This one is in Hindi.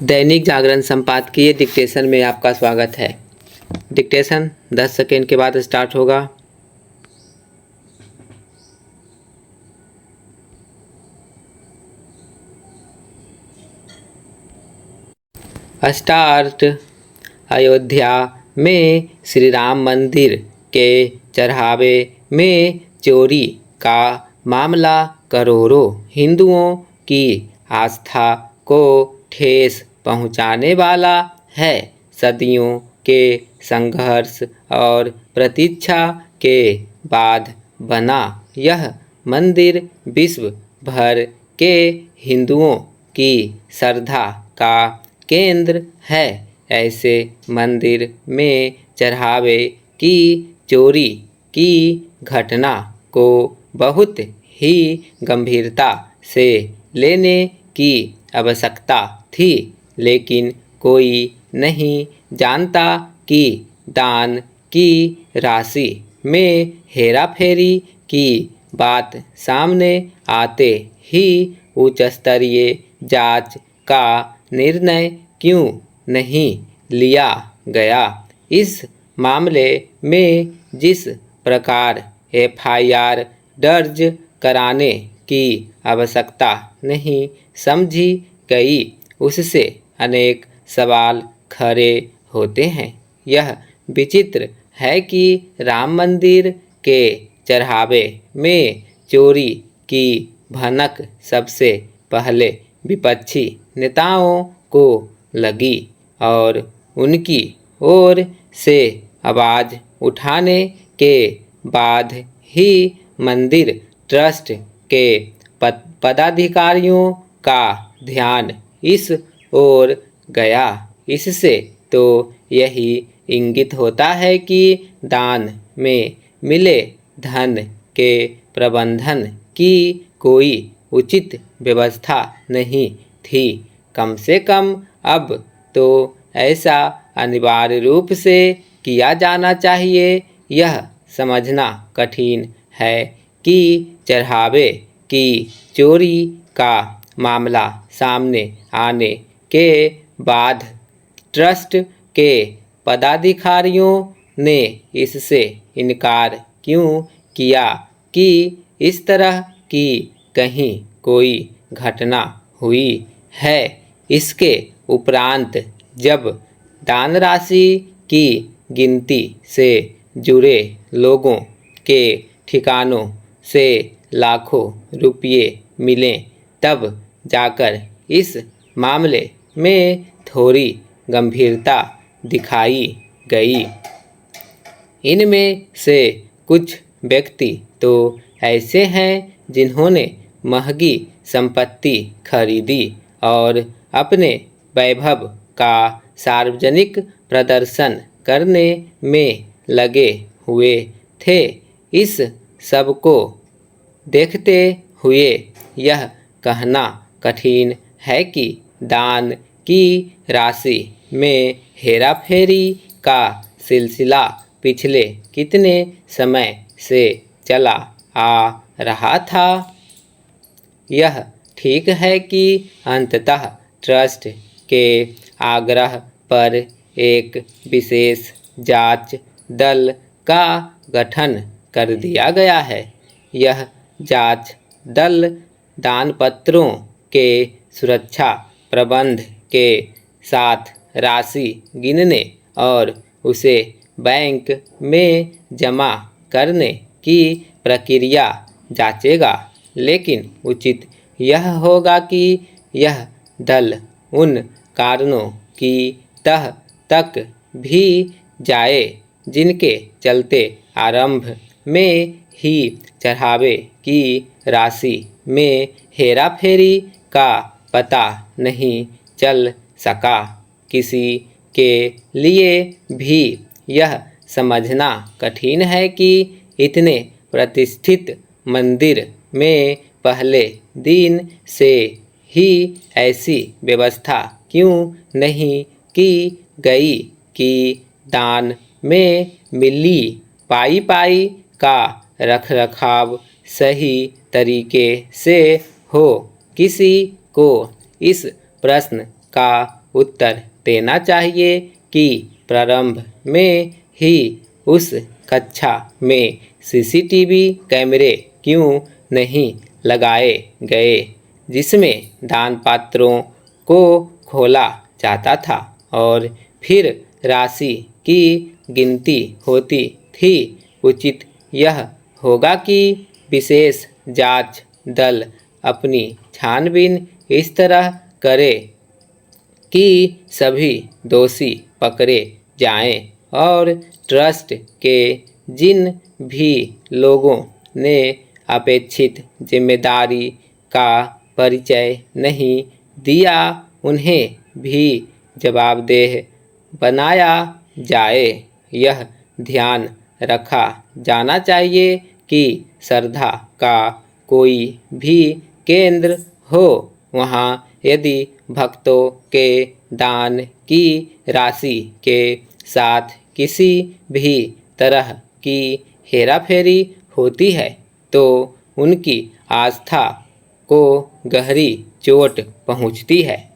दैनिक जागरण संपादकीय डिक्टेशन में आपका स्वागत है। डिक्टेशन 10 सेकेंड के बाद स्टार्ट होगा। स्टार्ट। अयोध्या में श्री राम मंदिर के चढ़ावे में चोरी का मामला करोड़ों हिंदुओं की आस्था को ठेस पहुंचाने वाला है। सदियों के संघर्ष और प्रतीक्षा के बाद बना यह मंदिर विश्व भर के हिंदुओं की श्रद्धा का केंद्र है। ऐसे मंदिर में चढ़ावे की चोरी की घटना को बहुत ही गंभीरता से लेने की आवश्यकता थी, लेकिन कोई नहीं जानता कि दान की राशि में हेराफेरी की बात सामने आते ही उच्च स्तरीय जांच का निर्णय क्यों नहीं लिया गया। इस मामले में जिस प्रकार एफआईआर दर्ज कराने की आवश्यकता नहीं समझी गई, उससे अनेक सवाल खड़े होते हैं। यह विचित्र है कि राम मंदिर के चढ़ावे में चोरी की भनक सबसे पहले विपक्षी नेताओं को लगी और उनकी ओर से आवाज़ उठाने के बाद ही मंदिर ट्रस्ट के पदाधिकारियों का ध्यान इस ओर गया। इससे तो यही इंगित होता है कि दान में मिले धन के प्रबंधन की कोई उचित व्यवस्था नहीं थी। कम से कम अब तो ऐसा अनिवार्य रूप से किया जाना चाहिए। यह समझना कठिन है कि चढ़ावे की चोरी का मामला सामने आने के बाद ट्रस्ट के पदाधिकारियों ने इससे इनकार क्यों किया कि इस तरह की कहीं कोई घटना हुई है। इसके उपरांत जब दान राशि की गिनती से जुड़े लोगों के ठिकानों से लाखों रुपये मिले, तब जाकर इस मामले में थोड़ी गंभीरता दिखाई गई। इनमें से कुछ व्यक्ति तो ऐसे हैं जिन्होंने महंगी संपत्ति खरीदी और अपने वैभव का सार्वजनिक प्रदर्शन करने में लगे हुए थे। इस सब को देखते हुए यह कहना कठिन है कि दान की राशि में हेराफेरी का सिलसिला पिछले कितने समय से चला आ रहा था। यह ठीक है कि अंततः ट्रस्ट के आग्रह पर एक विशेष जांच दल का गठन कर दिया गया है। यह जांच दल दानपत्रों के सुरक्षा प्रबंध के साथ राशि गिनने और उसे बैंक में जमा करने की प्रक्रिया जांचेगा। लेकिन उचित यह होगा कि यह दल उन कारणों की तह तक भी जाए जिनके चलते आरंभ में ही चढ़ावे की राशि में हेराफेरी का पता नहीं चल सका। किसी के लिए भी यह समझना कठिन है कि इतने प्रतिष्ठित मंदिर में पहले दिन से ही ऐसी व्यवस्था क्यों नहीं की गई कि दान में मिली पाई का रखरखाव सही तरीके से हो। किसी को इस प्रश्न का उत्तर देना चाहिए कि प्रारंभ में ही उस कक्षा में सीसीटीवी कैमरे क्यों नहीं लगाए गए जिसमें दान पात्रों को खोला जाता था और फिर राशि की गिनती होती थी। उचित यह होगा कि विशेष जांच दल अपनी छानबीन इस तरह करे कि सभी दोषी पकड़े जाएं और ट्रस्ट के जिन भी लोगों ने अपेक्षित जिम्मेदारी का परिचय नहीं दिया उन्हें भी जवाबदेह बनाया जाए। यह ध्यान रखा जाना चाहिए कि श्रद्धा का कोई भी केंद्र हो वहाँ यदि भक्तों के दान की राशि के साथ किसी भी तरह की हेराफेरी होती है तो उनकी आस्था को गहरी चोट पहुँचती है।